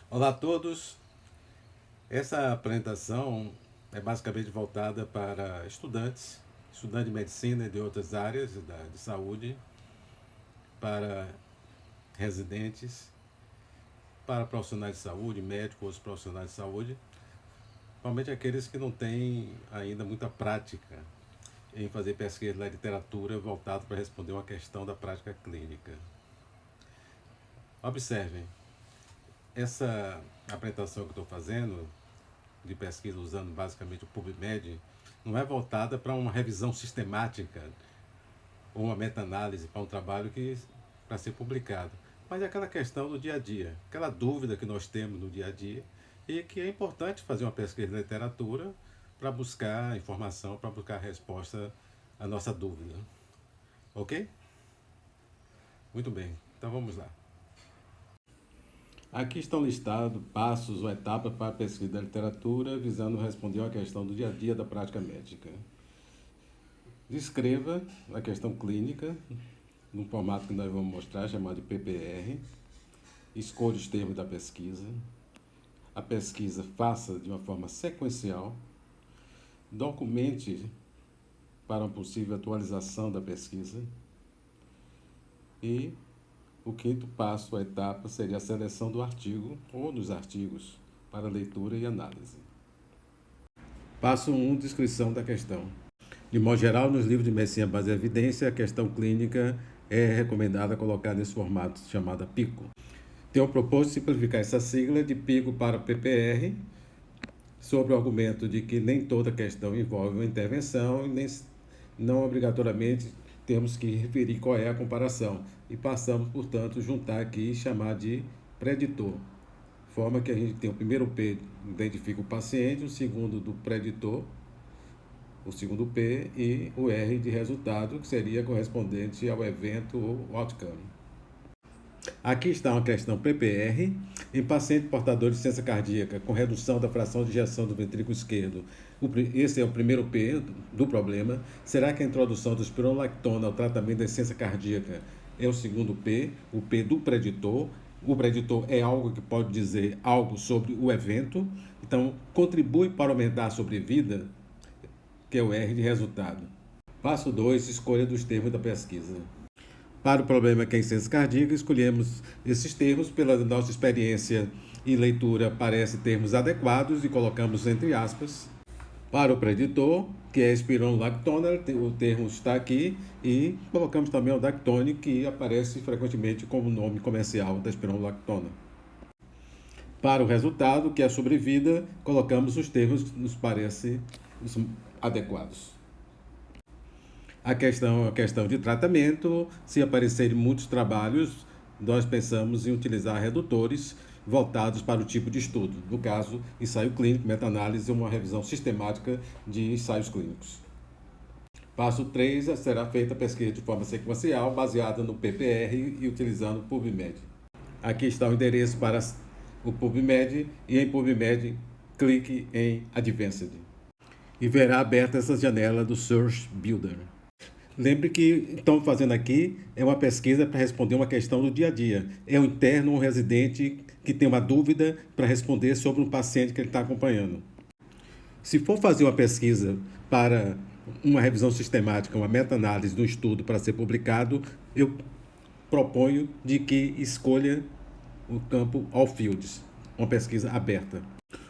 Olá a todos. Essa apresentação é basicamente voltada para estudantes de medicina e de outras áreas de saúde, para residentes, para profissionais de saúde, médicos, profissionais de saúde, principalmente aqueles que não têm ainda muita prática em fazer pesquisa na literatura voltado para responder uma questão da prática clínica. Observem, essa apresentação que eu estou fazendo de pesquisa usando basicamente o PubMed não é voltada para uma revisão sistemática ou uma meta-análise para um trabalho que para ser publicado, mas é aquela questão do dia a dia, aquela dúvida que nós temos no dia a dia e que é importante fazer uma pesquisa de literatura para buscar informação, para buscar resposta à nossa dúvida. Ok? Muito bem, então vamos lá. Aqui estão listados passos ou etapas para a pesquisa da literatura, visando responder uma questão do dia a dia da prática médica. Descreva a questão clínica, num formato que nós vamos mostrar, chamado de PPR. Escolha os termos da pesquisa. A pesquisa faça de uma forma sequencial. Documente para uma possível atualização da pesquisa. E o quinto passo, a etapa, seria a seleção do artigo ou dos artigos para leitura e análise. Passo 1, descrição da questão. De modo geral, nos livros de medicina base em evidência, a questão clínica é recomendada colocar nesse formato chamado PICO. Tenho proposto simplificar essa sigla de PICO para PPR, sobre o argumento de que nem toda questão envolve uma intervenção e nem, não obrigatoriamente temos que referir qual é a comparação. E passamos, portanto, juntar aqui e chamar de preditor. Forma que a gente tem o primeiro P, identifica o paciente, o segundo do preditor, o segundo P, e o R de resultado, que seria correspondente ao evento ou outcome. Aqui está uma questão PPR. Em paciente portador de insuficiência cardíaca com redução da fração de ejeção do ventrículo esquerdo, esse é o primeiro P do problema. Será que a introdução do espironolactona ao tratamento da insuficiência cardíaca é o segundo P, o P do preditor? O preditor é algo que pode dizer algo sobre o evento, então contribui para aumentar a sobrevida, que é o R de resultado. Passo 2, escolha dos termos da pesquisa. Para o problema que é insuficiência cardíaca, escolhemos esses termos pela nossa experiência e leitura, parece termos adequados e colocamos entre aspas. Para o preditor, que é espironolactona, o termo está aqui e colocamos também o Dactone, que aparece frequentemente como nome comercial da espironolactona. Para o resultado, que é a sobrevida, colocamos os termos que nos parecem adequados. A questão de tratamento, se aparecerem muitos trabalhos, nós pensamos em utilizar redutores voltados para o tipo de estudo. No caso, ensaio clínico, meta-análise ou uma revisão sistemática de ensaios clínicos. Passo 3, será feita a pesquisa de forma sequencial, baseada no PPR e utilizando o PubMed. Aqui está o endereço para o PubMed e em PubMed clique em Advanced. E verá aberta essa janela do Search Builder. Lembre que estamos fazendo aqui é uma pesquisa para responder uma questão do dia a dia. É um interno ou um residente que tem uma dúvida para responder sobre um paciente que ele está acompanhando. Se for fazer uma pesquisa para uma revisão sistemática, uma meta-análise do estudo para ser publicado, eu proponho de que escolha o campo All Fields, uma pesquisa aberta.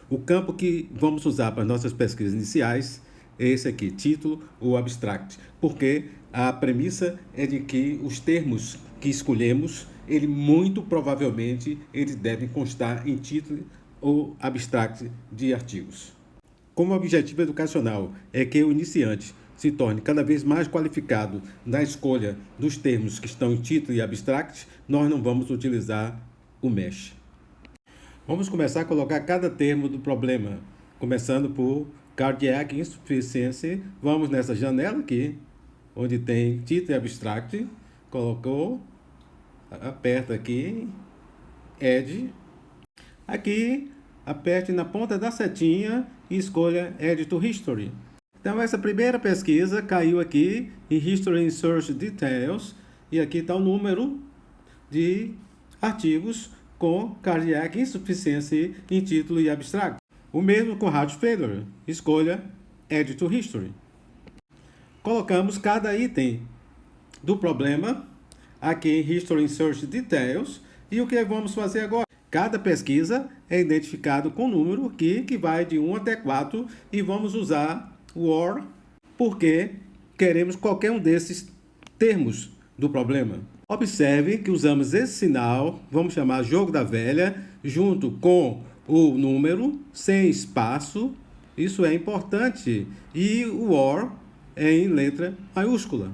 O campo que vamos usar para nossas pesquisas iniciais é esse aqui, título ou abstract, porque a premissa é de que os termos que escolhemos, muito provavelmente, eles devem constar em título ou abstract de artigos. Como objetivo educacional é que o iniciante se torne cada vez mais qualificado na escolha dos termos que estão em título e abstract, nós não vamos utilizar o mesh. Vamos começar a colocar cada termo do problema, começando por Cardiac Insufficiency. Vamos nessa janela aqui, onde tem título e abstract, colocou, aperta aqui, Add. Aqui, aperte na ponta da setinha e escolha Add to History. Então, essa primeira pesquisa caiu aqui em History and Search Details, e aqui está o número de artigos com Cardiac Insufficiency em título e abstract. O mesmo com Heart Failure. Escolha Add to History. Colocamos cada item do problema aqui em History Insert Details. E o que vamos fazer agora? Cada pesquisa é identificado com número que vai de 1 até 4 e vamos usar o OR porque queremos qualquer um desses termos do problema. Observe que usamos esse sinal, vamos chamar jogo da velha, junto com o número, sem espaço. Isso é importante. E o OR é em letra maiúscula.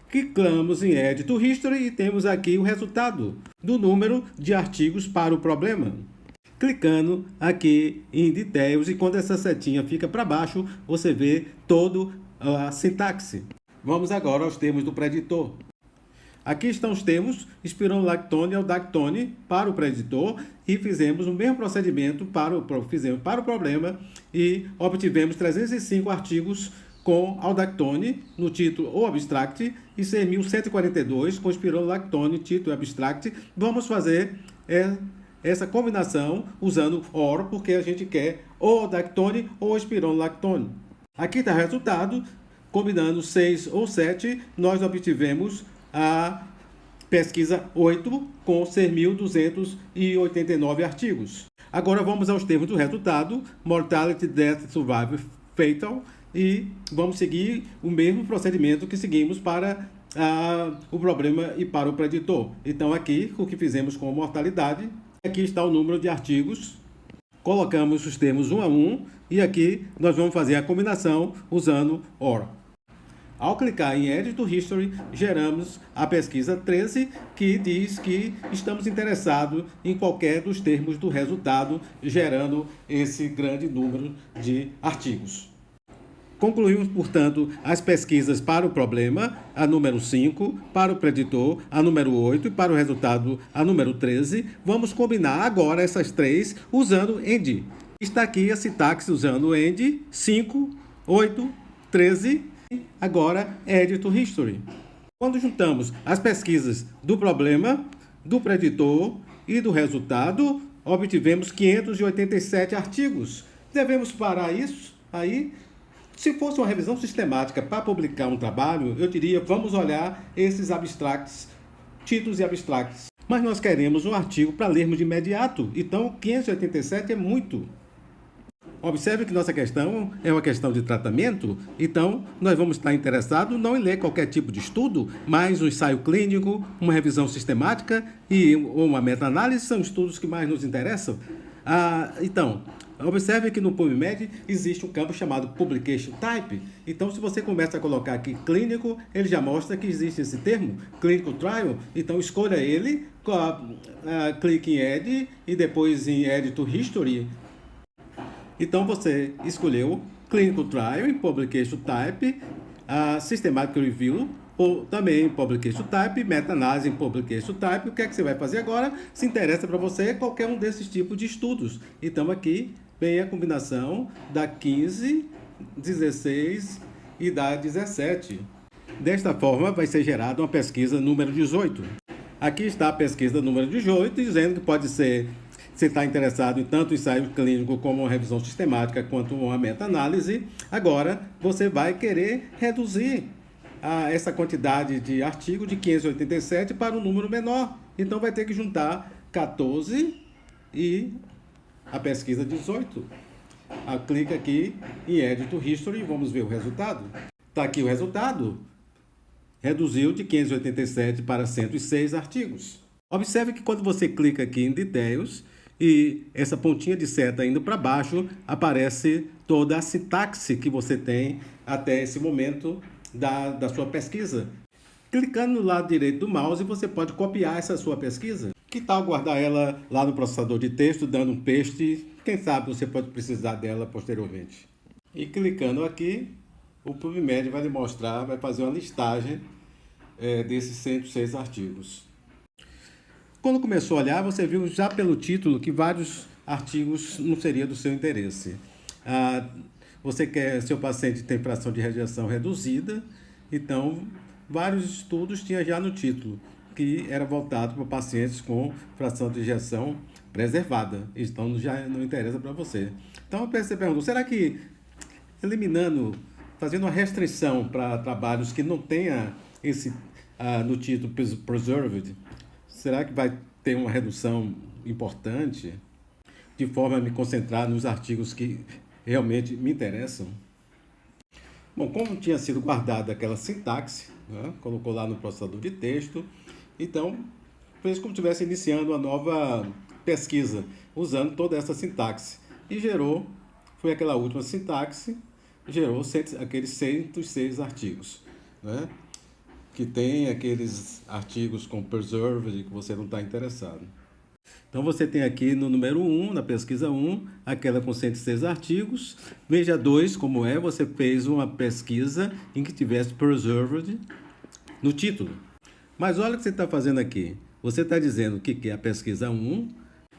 Clicamos em Add to History e temos aqui o resultado do número de artigos para o problema. Clicando aqui em Details e quando essa setinha fica para baixo, você vê toda a sintaxe. Vamos agora aos termos do preditor. Aqui estão os termos espironolactone e aldactone para o preditor e fizemos o mesmo procedimento para o problema e obtivemos 305 artigos com aldactone no título ou abstract e 6.142 com espironolactone, título e abstract. Vamos fazer essa combinação usando OR porque a gente quer ou aldactone ou espironolactone. Aqui está o resultado. Combinando 6 ou 7, nós obtivemos a pesquisa 8 com 6.289 artigos. Agora vamos aos termos do resultado, Mortality, Death, Survival, Fatal, e vamos seguir o mesmo procedimento que seguimos para o problema e para o preditor. Então aqui, o que fizemos com a mortalidade, aqui está o número de artigos, colocamos os termos 1 a 1, e aqui nós vamos fazer a combinação usando OR. Ao clicar em Add to History, geramos a pesquisa 13, que diz que estamos interessados em qualquer dos termos do resultado, gerando esse grande número de artigos. Concluímos, portanto, as pesquisas para o problema, a número 5, para o preditor, a número 8 e para o resultado, a número 13. Vamos combinar agora essas três usando AND. Está aqui a sintaxe usando AND, 5, 8, 13. Agora, Add to History. Quando juntamos as pesquisas do problema, do preditor e do resultado, obtivemos 587 artigos. Devemos parar isso aí? Se fosse uma revisão sistemática para publicar um trabalho, eu diria, vamos olhar esses abstracts, títulos e abstracts. Mas nós queremos um artigo para lermos de imediato, então 587 é muito. Observe que nossa questão é uma questão de tratamento, então nós vamos estar interessados não em ler qualquer tipo de estudo, mas um ensaio clínico, uma revisão sistemática e uma meta-análise são estudos que mais nos interessam. Então, observe que no PubMed existe um campo chamado Publication Type. Então, se você começa a colocar aqui clínico, ele já mostra que existe esse termo, Clinical Trial. Então, escolha ele, clique em Add e depois em Add to History. Então, você escolheu Clinical Trial em Publication Type, Systematic Review, ou também Publication Type, Meta-análise em Publication Type. O que é que você vai fazer agora? Se interessa para você qualquer um desses tipos de estudos. Então, aqui vem a combinação da 15, 16 e da 17. Desta forma, vai ser gerada uma pesquisa número 18. Aqui está a pesquisa número 18, dizendo que pode ser... Você está interessado em tanto ensaio clínico como uma revisão sistemática quanto uma meta-análise. Agora, você vai querer reduzir essa quantidade de artigo de 587 para um número menor. Então, vai ter que juntar 14 e a pesquisa 18. Clica aqui em Add to History e vamos ver o resultado. Está aqui o resultado. Reduziu de 587 para 106 artigos. Observe que quando você clica aqui em Details, e essa pontinha de seta indo para baixo, aparece toda a sintaxe que você tem até esse momento da sua pesquisa. Clicando no lado direito do mouse, você pode copiar essa sua pesquisa. Que tal guardar ela lá no processador de texto, dando um paste? Quem sabe você pode precisar dela posteriormente. E clicando aqui, o PubMed vai lhe mostrar, vai fazer uma listagem desses 106 artigos. Quando começou a olhar, você viu já pelo título que vários artigos não seriam do seu interesse. Seu paciente tem fração de rejeição reduzida, então vários estudos tinha já no título. que era voltado para pacientes com fração de ejeção preservada. Então já não interessa para você. Então você perguntou, será que eliminando, fazendo uma restrição para trabalhos que não tenha esse no título preserved, será que vai ter uma redução importante de forma a me concentrar nos artigos que realmente me interessam? Bom, como tinha sido guardada aquela sintaxe, né, colocou lá no processador de texto, então fez como se estivesse iniciando uma nova pesquisa, usando toda essa sintaxe. E gerou, foi aquela última sintaxe, gerou aqueles 106 artigos, né, que tem aqueles artigos com preserved que você não está interessado. Então você tem aqui no número 1, na pesquisa 1, aquela com 106 artigos. Veja 2 como é, você fez uma pesquisa em que tivesse preserved no título. Mas olha o que você está fazendo aqui. Você está dizendo que é a pesquisa 1,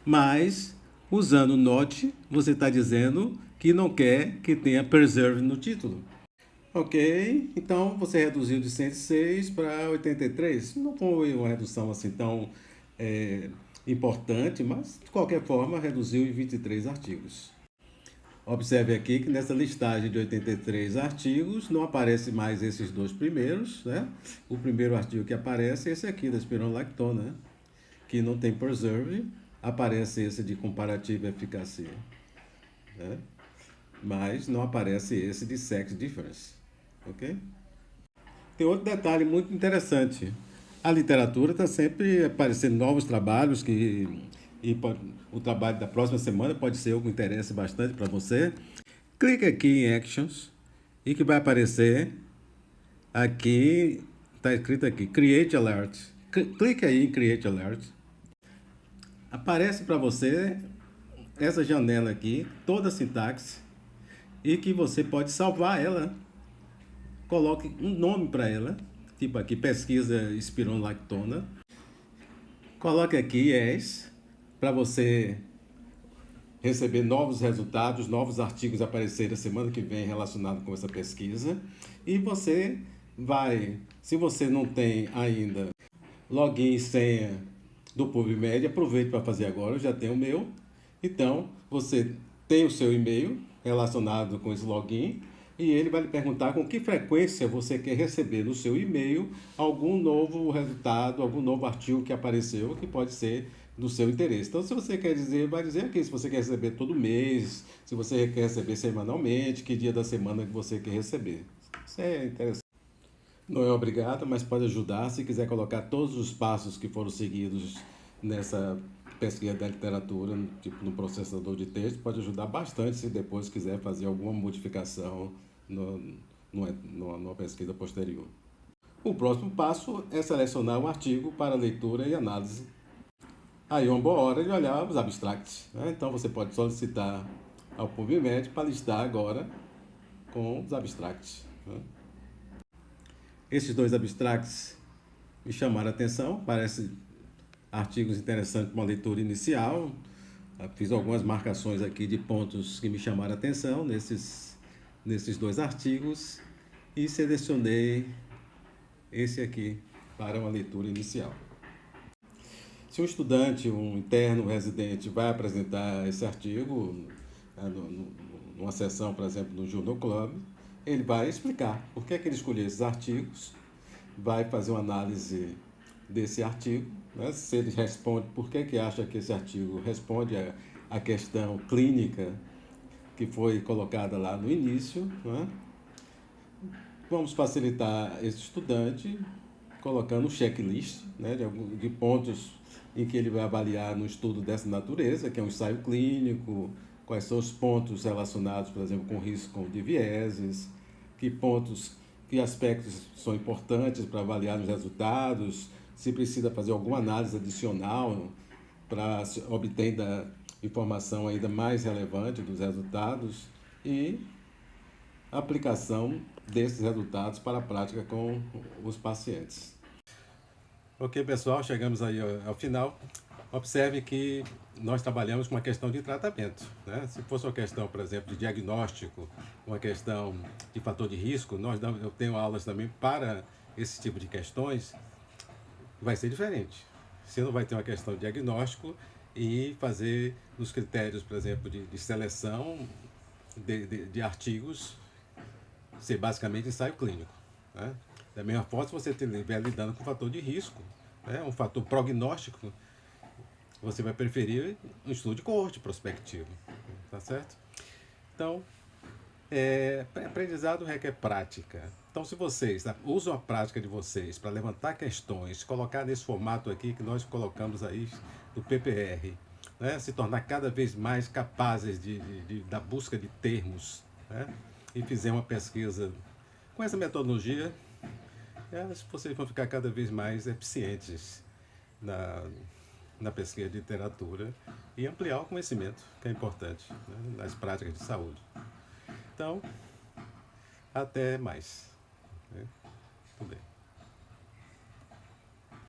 mas usando not, você está dizendo que não quer que tenha preserved no título. Ok, então você reduziu de 106 para 83. Não foi uma redução assim tão importante, mas de qualquer forma reduziu em 23 artigos. Observe aqui que nessa listagem de 83 artigos não aparece mais esses dois primeiros, né? O primeiro artigo que aparece é esse aqui, da espironolactona, né? Que não tem preserve, aparece esse de comparativa eficácia, né? Mas não aparece esse de sex difference, ok? Tem outro detalhe muito interessante. A literatura está sempre aparecendo novos trabalhos o trabalho da próxima semana pode ser algo que interesse bastante para você. Clique aqui em Actions e que vai aparecer aqui, está escrito aqui, Create Alert. Clique aí em Create Alert. Aparece para você essa janela aqui, toda a sintaxe, e que você pode salvar ela. Coloque um nome para ela, tipo aqui, pesquisa espironolactona. Coloque aqui yes, para você receber novos resultados, novos artigos aparecerem a semana que vem relacionados com essa pesquisa. E você vai, se você não tem ainda login e senha do PubMed, aproveite para fazer agora, eu já tenho o meu. Então, você tem o seu e-mail relacionado com esse login, e ele vai lhe perguntar com que frequência você quer receber no seu e-mail algum novo resultado, algum novo artigo que apareceu, que pode ser do seu interesse. Então, se você quer dizer, vai dizer aqui, se você quer receber todo mês, se você quer receber semanalmente, que dia da semana que você quer receber. Isso é interessante. Não é obrigado, mas pode ajudar se quiser colocar todos os passos que foram seguidos nessa pesquisa da literatura, tipo no processador de texto, pode ajudar bastante se depois quiser fazer alguma modificação numa pesquisa posterior. O próximo passo é selecionar um artigo para leitura e análise. Aí é uma boa hora de olhar os abstracts, né? Então você pode solicitar ao PubMed para listar agora com os abstracts, né? Esses dois abstracts me chamaram a atenção, parecem artigos interessantes para uma leitura inicial. Fiz algumas marcações aqui de pontos que me chamaram a atenção nesses dois artigos e selecionei esse aqui para uma leitura inicial. Se um estudante, um interno, um residente vai apresentar esse artigo numa sessão, por exemplo, no Journal Club, ele vai explicar por que ele escolheu esses artigos, vai fazer uma análise desse artigo, né? Se ele responde por que acha que esse artigo responde à questão clínica que foi colocada lá no início, né? Vamos facilitar esse estudante colocando um checklist, né, de pontos em que ele vai avaliar no estudo dessa natureza, que é um ensaio clínico, quais são os pontos relacionados, por exemplo, com risco de vieses, que aspectos são importantes para avaliar os resultados, se precisa fazer alguma análise adicional para obter da informação ainda mais relevante dos resultados e a aplicação desses resultados para a prática com os pacientes. Ok, pessoal, chegamos aí ao final. Observe que nós trabalhamos com uma questão de tratamento, né? Se fosse uma questão, por exemplo, de diagnóstico, uma questão de fator de risco, eu tenho aulas também para esse tipo de questões, vai ser diferente. Você não vai ter uma questão de diagnóstico e fazer nos critérios, por exemplo, de seleção de artigos, ser basicamente ensaio clínico. Né? Da mesma forma, se você estiver lidando com um fator de risco, né? Um fator prognóstico, você vai preferir um estudo de coorte prospectivo. Tá certo? Então, aprendizado requer prática. Então, se vocês usam a prática de vocês para levantar questões, colocar nesse formato aqui que nós colocamos aí do PPR, né, se tornar cada vez mais capazes da busca de termos, né, e fizer uma pesquisa com essa metodologia, vocês vão ficar cada vez mais eficientes na pesquisa de literatura e ampliar o conhecimento, que é importante, né, nas práticas de saúde. Então, até mais. Tudo bem.